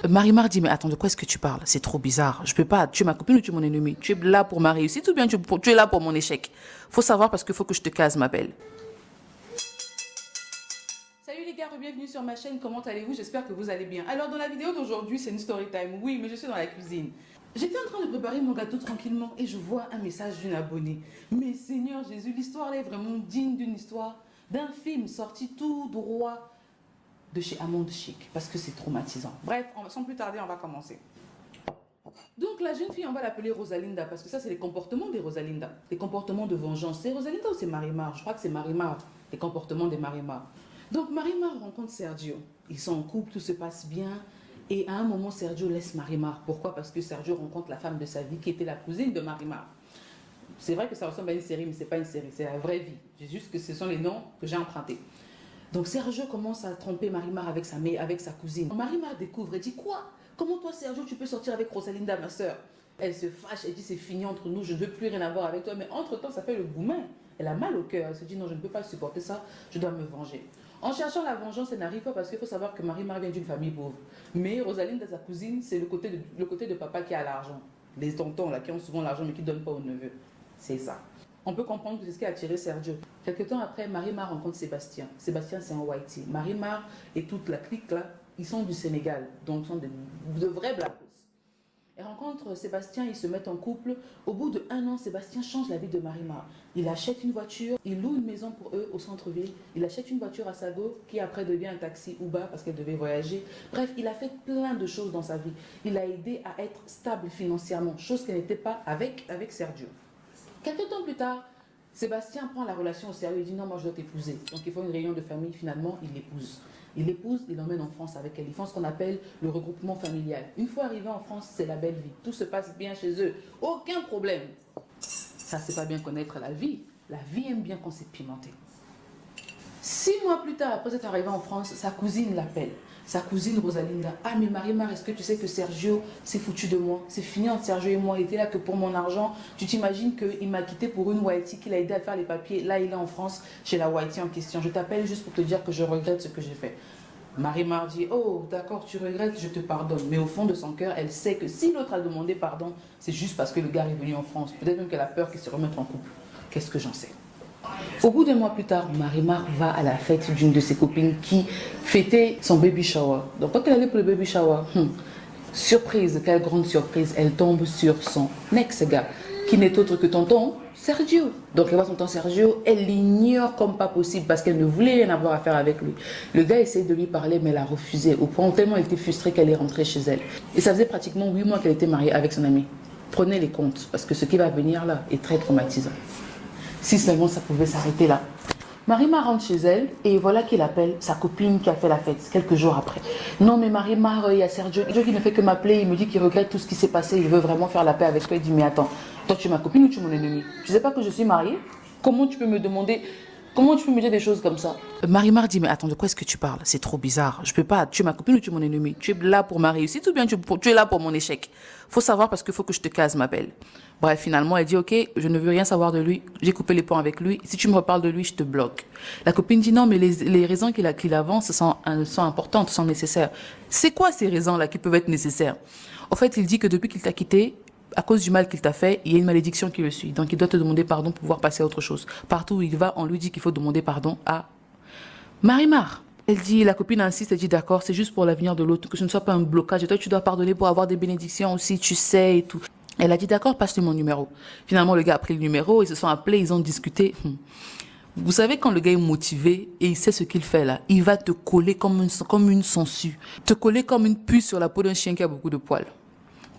Marimar dit, mais attends, de quoi est-ce que tu parles? C'est trop bizarre. Je peux pas. Tu es ma copine ou tu es mon ennemi? Tu es là pour ma réussite ou bien tu es là pour mon échec? Faut savoir parce qu'il faut que je te case, ma belle. Salut les gars, bienvenue sur ma chaîne, comment allez-vous? J'espère que vous allez bien. Alors dans la vidéo d'aujourd'hui, c'est une story time, oui, mais je suis dans la cuisine. J'étais en train de préparer mon gâteau tranquillement et je vois un message d'une abonnée. Mais Seigneur Jésus, l'histoire est vraiment digne d'une histoire, d'un film sorti tout droit de chez Amande Chic, parce que c'est traumatisant. Bref, sans plus tarder, on va commencer. Donc la jeune fille, on va l'appeler Rosalinda, parce que ça c'est les comportements de Rosalinda, les comportements de vengeance. C'est Rosalinda ou c'est Marimar? Je crois que c'est Marimar, les comportements de Marimar. Donc Marimar rencontre Sergio, ils sont en couple, tout se passe bien, et à un moment Sergio laisse Marimar. Pourquoi? Parce que Sergio rencontre la femme de sa vie qui était la cousine de Marimar. C'est vrai que ça ressemble à une série, mais ce n'est pas une série, c'est la vraie vie. C'est juste que ce sont les noms que j'ai empruntés. Donc Sergio commence à tromper Marimar avec sa cousine. Marimar découvre et dit quoi? Comment toi Sergio tu peux sortir avec Rosalinda ma soeur? Elle se fâche, elle dit c'est fini entre nous, je ne veux plus rien avoir avec toi. Mais entre temps ça fait le boumin. Elle a mal au cœur, elle se dit non je ne peux pas supporter ça, je dois me venger. En cherchant la vengeance, elle n'arrive pas parce qu'il faut savoir que Marimar vient d'une famille pauvre. Mais Rosalinda sa cousine, c'est le côté de papa qui a l'argent. Les tontons là qui ont souvent l'argent mais qui ne donnent pas aux neveux. C'est ça. On peut comprendre que c'est ce qui a attiré Sergio. Quelque temps après, Marimar rencontre Sébastien. Sébastien, c'est un whitey. Marimar et toute la clique là, ils sont du Sénégal, donc sont de vrais blacks. Elle rencontre Sébastien, ils se mettent en couple. Au bout d'1 an, Sébastien change la vie de Marimar. Il achète une voiture, il loue une maison pour eux au centre-ville. Il achète une voiture à Sago qui après devient un taxi Uber parce qu'elle devait voyager. Bref, il a fait plein de choses dans sa vie. Il a aidé à être stable financièrement, chose qu'elle n'était pas avec Sergio. Quelques temps plus tard, Sébastien prend la relation au sérieux et dit non, moi je dois t'épouser. Donc il faut une réunion de famille, finalement il l'épouse. Il l'épouse, il l'emmène en France avec elle. Ils font ce qu'on appelle le regroupement familial. Une fois arrivé en France, c'est la belle vie. Tout se passe bien chez eux. Aucun problème. Ça, c'est pas bien connaître la vie. La vie aime bien qu'on s'est pimenté. 6 mois plus tard, après être arrivé en France, sa cousine l'appelle. Sa cousine Rosalinda. Ah mais Marimar, est-ce que tu sais que Sergio s'est foutu de moi? C'est fini entre Sergio et moi, il était là que pour mon argent. Tu t'imagines qu'il m'a quitté pour une Whitey, qu'il a aidé à faire les papiers. Là, il est en France, chez la Whitey en question. Je t'appelle juste pour te dire que je regrette ce que j'ai fait. Marimar dit, oh d'accord, tu regrettes, je te pardonne. Mais au fond de son cœur, elle sait que si l'autre a demandé pardon, c'est juste parce que le gars est venu en France. Peut-être même qu'elle a peur qu'il se remette en couple. Qu'est-ce que j'en sais? Au bout d'1 mois plus tard, Marimar va à la fête d'une de ses copines qui fêtait son baby shower. Donc quand elle allait pour le baby shower, surprise, quelle grande surprise, elle tombe sur son ex-gars, qui n'est autre que tonton Sergio. Donc elle voit tonton Sergio, elle l'ignore comme pas possible parce qu'elle ne voulait rien avoir à faire avec lui. Le gars essaie de lui parler mais elle a refusé, au point où tellement elle était frustrée qu'elle est rentrée chez elle. Et ça faisait pratiquement 8 mois qu'elle était mariée avec son ami. Prenez les comptes parce que ce qui va venir là est très traumatisant. Si seulement ça pouvait s'arrêter là. Marimar rentre chez elle et voilà qu'il appelle sa copine qui a fait la fête quelques jours après. Non mais Marimar, il y a Sergio qui ne fait que m'appeler, il me dit qu'il regrette tout ce qui s'est passé, il veut vraiment faire la paix avec toi. Il dit mais attends, toi tu es ma copine ou tu es mon ennemi? Tu sais pas que je suis mariée? Comment tu peux me demander, comment tu peux me dire des choses comme ça? Marimar dit mais attends, de quoi est-ce que tu parles? C'est trop bizarre, je peux pas, tu es ma copine ou tu es mon ennemi? Tu es là pour ma réussite ou bien tu es là pour mon échec? Faut savoir parce qu'il faut que je te case, ma belle. Bref, finalement, elle dit, ok, je ne veux rien savoir de lui. J'ai coupé les ponts avec lui. Si tu me reparles de lui, je te bloque. La copine dit, non, mais les raisons qu'il avance sont importantes, sont nécessaires. C'est quoi ces raisons-là qui peuvent être nécessaires? En fait, il dit que depuis qu'il t'a quitté, à cause du mal qu'il t'a fait, il y a une malédiction qui le suit. Donc, il doit te demander pardon pour pouvoir passer à autre chose. Partout où il va, on lui dit qu'il faut demander pardon à Marimar. Elle dit, la copine insiste, elle dit d'accord, c'est juste pour l'avenir de l'autre, que ce ne soit pas un blocage. Et toi, tu dois pardonner pour avoir des bénédictions aussi, tu sais, et tout. Elle a dit d'accord, passe-lui mon numéro. Finalement, le gars a pris le numéro, ils se sont appelés, ils ont discuté. Vous savez, quand le gars est motivé et il sait ce qu'il fait là, il va te coller comme une sangsue, te coller comme une puce sur la peau d'un chien qui a beaucoup de poils.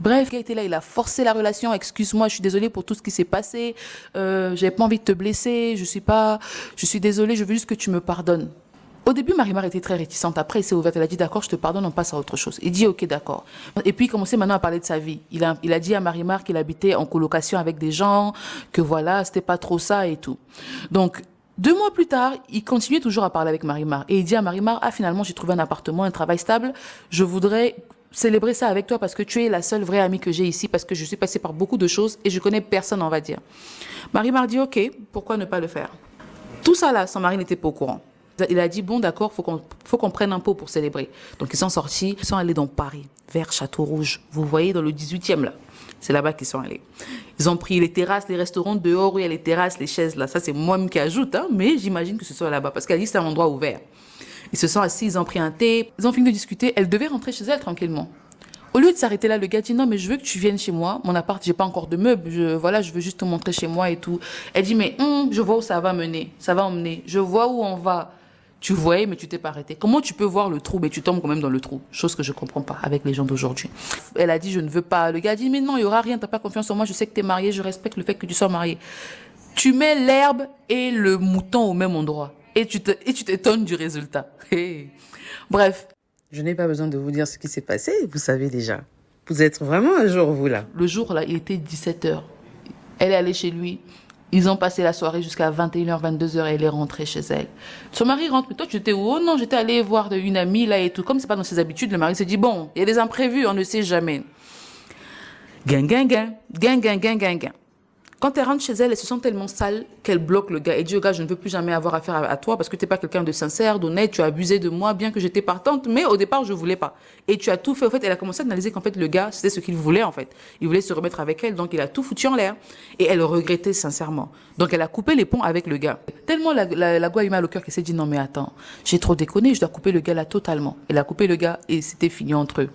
Bref, le gars était là, il a forcé la relation. Excuse-moi, je suis désolée pour tout ce qui s'est passé. J'avais pas envie de te blesser. Je suis désolée, je veux juste que tu me pardonnes. Au début, Marimar était très réticente. Après, elle s'est ouverte. Elle a dit d'accord, je te pardonne, on passe à autre chose. Il dit ok, d'accord. Et puis, il commençait maintenant à parler de sa vie. Il a dit à Marimar qu'il habitait en colocation avec des gens, que voilà, c'était pas trop ça et tout. Donc, 2 mois plus tard, il continuait toujours à parler avec Marimar. Et il dit à Marimar, ah finalement, j'ai trouvé un appartement, un travail stable. Je voudrais célébrer ça avec toi parce que tu es la seule vraie amie que j'ai ici, parce que je suis passée par beaucoup de choses et je connais personne, on va dire. Marimar dit ok, pourquoi ne pas le faire? Tout ça là, son mari n'était pas au courant. Il a dit, bon d'accord, faut qu'on prenne un pot pour célébrer. Donc ils sont sortis, ils sont allés dans Paris, vers Château-Rouge. Vous voyez dans le 18e là. C'est là-bas qu'ils sont allés. Ils ont pris les terrasses, les restaurants dehors, où il y a les terrasses, les chaises là. Ça c'est moi-même qui ajoute, hein, mais j'imagine que ce soit là-bas. Parce qu'elle dit c'est un endroit ouvert. Ils se sont assis, ils ont pris un thé, ils ont fini de discuter. Elle devait rentrer chez elle tranquillement. Au lieu de s'arrêter là, le gars dit non, mais je veux que tu viennes chez moi. Mon appart, j'ai pas encore de meubles. Je veux juste te montrer chez moi et tout. Elle dit mais je vois où ça va mener. Ça va emmener. Je vois où on va. Tu voyais, mais tu t'es pas arrêté. Comment tu peux voir le trou, mais tu tombes quand même dans le trou? Chose que je comprends pas avec les gens d'aujourd'hui. Elle a dit je ne veux pas. Le gars dit mais non, il y aura rien. T'as pas confiance en moi. Je sais que t'es marié. Je respecte le fait que tu sois marié. Tu mets l'herbe et le mouton au même endroit. Et tu t'étonnes du résultat. Hey. Bref. Je n'ai pas besoin de vous dire ce qui s'est passé, vous savez déjà. Vous êtes vraiment un jour, vous, là. Le jour, là, il était 17h. Elle est allée chez lui. Ils ont passé la soirée jusqu'à 21h, 22h et elle est rentrée chez elle. Son mari rentre, mais toi, tu étais où? Oh non, j'étais allée voir une amie, là, et tout. Comme c'est pas dans ses habitudes, le mari s'est dit, bon, il y a des imprévus, on ne sait jamais. Gain, gain, gain. Gain, gain, gain, gain, gain. Quand elle rentre chez elle, elle se sent tellement sale qu'elle bloque le gars. Elle dit au gars, je ne veux plus jamais avoir affaire à toi parce que tu n'es pas quelqu'un de sincère, d'honnête, tu as abusé de moi, bien que j'étais partante, mais au départ, je ne voulais pas. Et tu as tout fait. En fait, elle a commencé à analyser qu'en fait, le gars, c'était ce qu'il voulait, en fait. Il voulait se remettre avec elle, donc il a tout foutu en l'air. Et elle regrettait sincèrement. Donc, elle a coupé les ponts avec le gars. Tellement la goie lui mal au cœur qu'elle s'est dit, non, mais attends, j'ai trop déconné, je dois couper le gars là totalement. Elle a coupé le gars et c'était fini entre eux.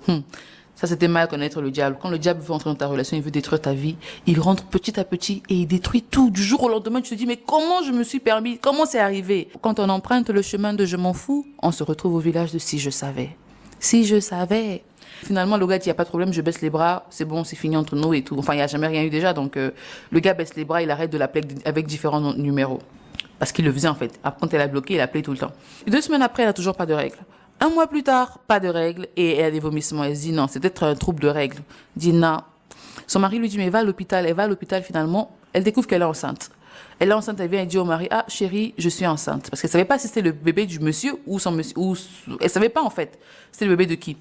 Ça, c'était mal connaître le diable. Quand le diable veut entrer dans ta relation, il veut détruire ta vie, il rentre petit à petit et il détruit tout. Du jour au lendemain, tu te dis, mais comment je me suis permis? Comment c'est arrivé? Quand on emprunte le chemin de je m'en fous, on se retrouve au village de si je savais. Si je savais. Finalement, le gars dit, il n'y a pas de problème, je baisse les bras, c'est bon, c'est fini entre nous et tout. Enfin, il n'y a jamais rien eu déjà, donc le gars baisse les bras, il arrête de l'appeler avec différents numéros. Parce qu'il le faisait en fait. Quand elle a bloqué, il appelait tout le temps. 2 semaines après, elle n'a toujours pas de règles. 1 mois plus tard, pas de règles et elle a des vomissements. Elle se dit non, c'est peut-être un trouble de règles. Elle dit non. Son mari lui dit mais va à l'hôpital. Elle va à l'hôpital finalement. Elle découvre qu'elle est enceinte. Elle est enceinte, elle vient et dit au mari ah chérie, je suis enceinte. Parce qu'elle savait pas si c'était le bébé du monsieur ou son monsieur. Elle savait pas en fait. C'était le bébé de qui.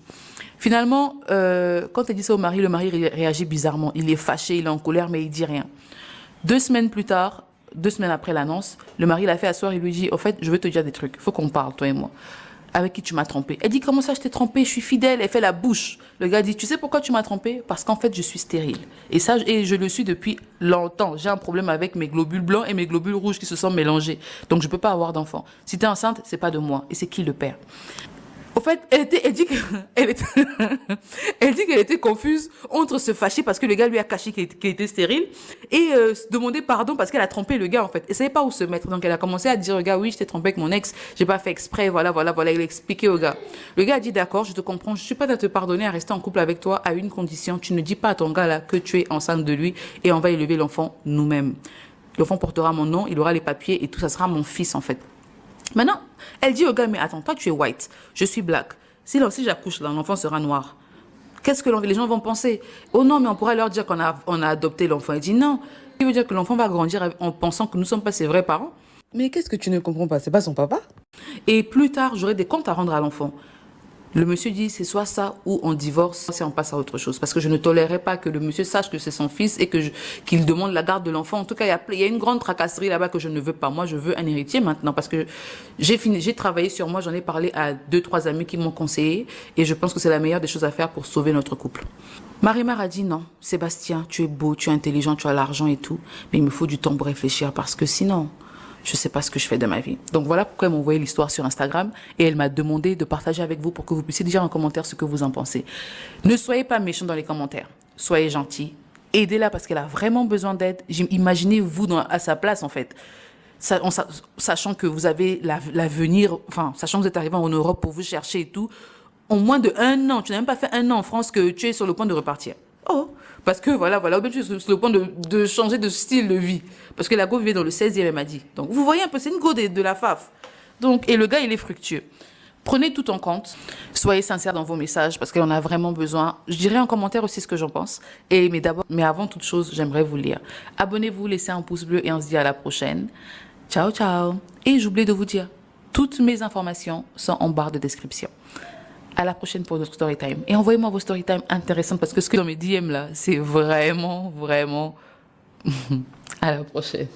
Finalement, quand elle dit ça au mari, le mari réagit bizarrement. Il est fâché, il est en colère, mais il dit rien. 2 semaines plus tard, 2 semaines après l'annonce, le mari l'a fait asseoir et lui dit au fait, je veux te dire des trucs. Il faut qu'on parle, toi et moi. Avec qui tu m'as trompé? Elle dit, comment ça je t'ai trompé? Je suis fidèle. Elle fait la bouche. Le gars dit, tu sais pourquoi tu m'as trompé? Parce qu'en fait, je suis stérile. Et ça, je le suis depuis longtemps. J'ai un problème avec mes globules blancs et mes globules rouges qui se sont mélangés. Donc, je ne peux pas avoir d'enfant. Si tu es enceinte, c'est pas de moi. Et c'est qui le père? Au fait, elle dit qu'elle était confuse entre se fâcher parce que le gars lui a caché qu'il était stérile et se demander pardon parce qu'elle a trompé le gars en fait. Elle savait pas où se mettre. Donc elle a commencé à dire au gars oui, je t'ai trompé avec mon ex, j'ai pas fait exprès, voilà. Il a expliqué au gars. Le gars a dit d'accord, je te comprends, je suis pas à te pardonner à rester en couple avec toi à une condition. Tu ne dis pas à ton gars là que tu es enceinte de lui et on va élever l'enfant nous-mêmes. L'enfant portera mon nom, il aura les papiers et tout, ça sera mon fils en fait. Maintenant, elle dit au gars, mais attends, toi tu es white, je suis black. Si j'accouche là, l'enfant sera noir. Qu'est-ce que les gens vont penser? Oh non, mais on pourrait leur dire qu'on a adopté l'enfant. Elle dit non. Il veut dire que l'enfant va grandir en pensant que nous ne sommes pas ses vrais parents. Mais qu'est-ce que tu ne comprends pas? C'est pas son papa? Et plus tard, j'aurai des comptes à rendre à l'enfant. Le monsieur dit, c'est soit ça ou on divorce, c'est on passe à autre chose. Parce que je ne tolérerai pas que le monsieur sache que c'est son fils et qu'il demande la garde de l'enfant. En tout cas, il y a une grande tracasserie là-bas que je ne veux pas. Moi, je veux un héritier maintenant parce que j'ai travaillé sur moi, j'en ai parlé à 2-3 amis qui m'ont conseillé et je pense que c'est la meilleure des choses à faire pour sauver notre couple. Marie-Mère a dit non, Sébastien, tu es beau, tu es intelligent, tu as l'argent et tout, mais il me faut du temps pour réfléchir parce que sinon... je ne sais pas ce que je fais de ma vie. Donc voilà pourquoi elle m'a envoyé l'histoire sur Instagram et elle m'a demandé de partager avec vous pour que vous puissiez dire en commentaire ce que vous en pensez. Ne soyez pas méchants dans les commentaires. Soyez gentils. Aidez-la parce qu'elle a vraiment besoin d'aide. Imaginez-vous à sa place en fait. Sachant que vous avez l'avenir, enfin, sachant que vous êtes arrivé en Europe pour vous chercher et tout, en moins de 1 an, tu n'as même pas fait 1 an en France que tu es sur le point de repartir. Oh, parce que voilà, tu es sur le point de changer de style de vie. Parce que la go vivait dans le 16e, elle m'a dit. Donc, vous voyez un peu, c'est une go de la FAF. Donc, et le gars, il est fructueux. Prenez tout en compte. Soyez sincères dans vos messages parce qu'on a vraiment besoin. Je dirai en commentaire aussi ce que j'en pense. Mais avant toute chose, j'aimerais vous lire. Abonnez-vous, laissez un pouce bleu et on se dit à la prochaine. Ciao, ciao. Et j'oublie de vous dire, toutes mes informations sont en barre de description. À la prochaine pour notre story time. Et envoyez-moi vos story time intéressantes parce que ce que dans mes DM là, c'est vraiment, vraiment... À la prochaine.